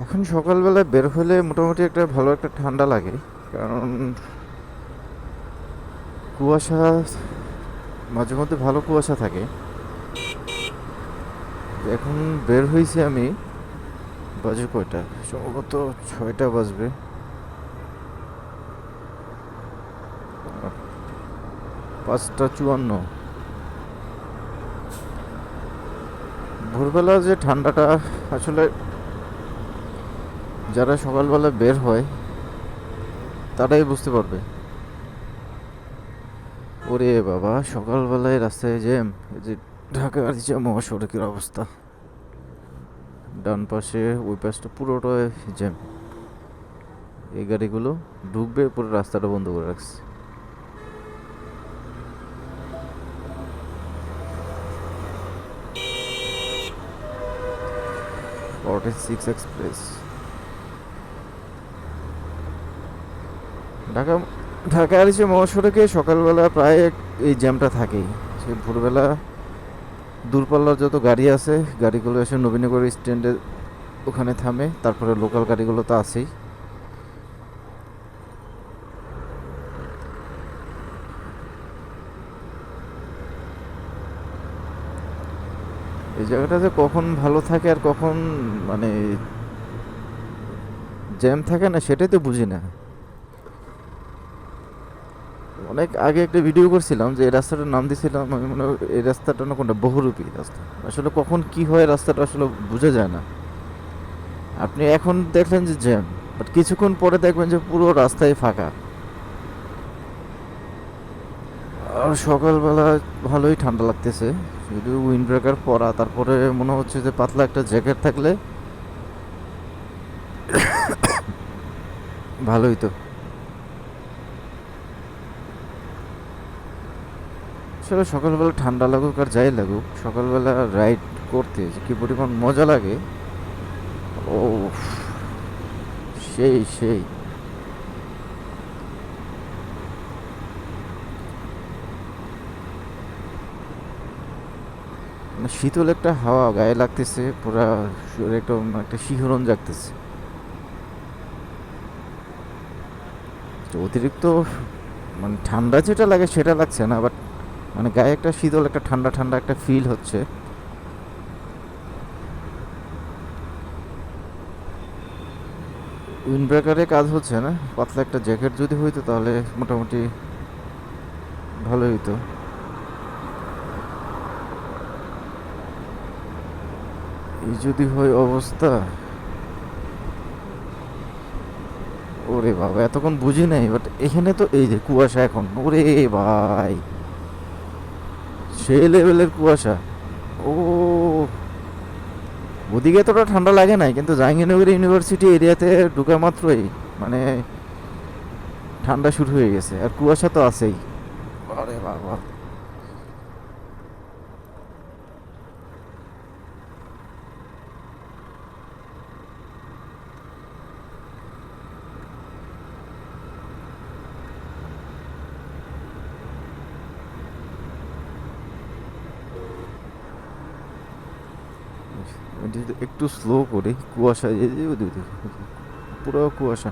এখন সকালবেলা বের হলে মোটামুটি একটা ভালো একটা ঠান্ডা লাগে, কারণ কুয়াশা, মাঝে মধ্যে ভালো কুয়াশা থাকে। এখন বের হয়েছি আমি, বাজে কয়টা, সম্ভবত 6টা বাজবে। 5টা 54। ভোরবেলা যে ঠান্ডাটা, আসলে যারা সকালবেলা বের হয় তারাই বুঝতে পারবে। ওরে বাবা, সকালবেলায় রাস্তায় জ্যাম! এই যে ঢাকা যে মহাসড়কের অবস্থা, ডান পাশে ওই পাশটা পুরোটাই জ্যাম। এই গাড়িগুলো ঢুকবে, পুরো রাস্তাটা বন্ধ করে রাখছে। 46 এক্সপ্রেস। ঢাকা ঢাকার যে মহাসড়কে সকালবেলা প্রায় এই জ্যামটা থাকেই। সে ভোরবেলা দূরপাল্লার যত গাড়ি আছে, গাড়িগুলো এসে নবীনগর স্ট্যান্ডে ওখানে থামে, তারপরে লোকাল গাড়িগুলো তো আছেই। এই জায়গাটাতে কখন ভালো থাকে আর কখন মানে জ্যাম থাকে না, সেটাই তো বুঝি না। অনেক আগে একটা ভিডিও করছিলাম যে এই রাস্তাটার নাম দিয়েছিলাম আমি, মনে হয় এই রাস্তাটা না কোনটা, বহুরূপী রাস্তা। আসলে কখন কি হয় রাস্তাটা আসলে বোঝা যায় না। আপনি এখন দেখলেন যে জ্যাম, বাট কিছুক্ষণ পরে দেখবেন যে পুরো রাস্তায় ফাঁকা। আর সকালবেলা ভালোই ঠান্ডা লাগতেছে, শুধু উইন্ড ব্রেকার পরা, তারপরে মনে হচ্ছে যে পাতলা একটা জ্যাকেট থাকলে ভালোই তো। আসলে সকালবেলা ঠান্ডা লাগুক আর যাই লাগুক, সকালবেলা রাইড করতে যে কি পরিমাণ মজা লাগে! ও, সেই সেই। মানে শীতল একটা হাওয়া গায়ে লাগতেছে, পুরা শরীরে একটা একটা শিহরণ জাগতেছে। তো অতিরিক্ত মানে ঠান্ডা যেটা লাগে সেটা লাগছে না, বাট মানে গায়ে একটা শীতল একটা ঠান্ডা ঠান্ডা একটা ফিল হচ্ছে। উইন্ড ব্রেকারে কাজ হচ্ছে না, পাতলা একটা জ্যাকেট যদি হইতো তাহলে মোটামুটি ভালোই হইতো। এই যদি হয় অবস্থা, ওরে বাবা, এতক্ষণ বুঝি নাই, বাট এখানে তো এই যে কুয়াশা এখন, ওরে ভাই, সেই লেভেলের কুয়াশা! ও, ওদিকে এতটা ঠান্ডা লাগে নাই, কিন্তু জাহাঙ্গীরনগর ইউনিভার্সিটি এরিয়াতে ঢুকা মাত্রই মানে ঠান্ডা শুরু হয়ে গেছে, আর কুয়াশা তো আছেই। আরে বাবা! একটু স্লো করে, কুয়াশা এই যে পুরো কুয়াশা।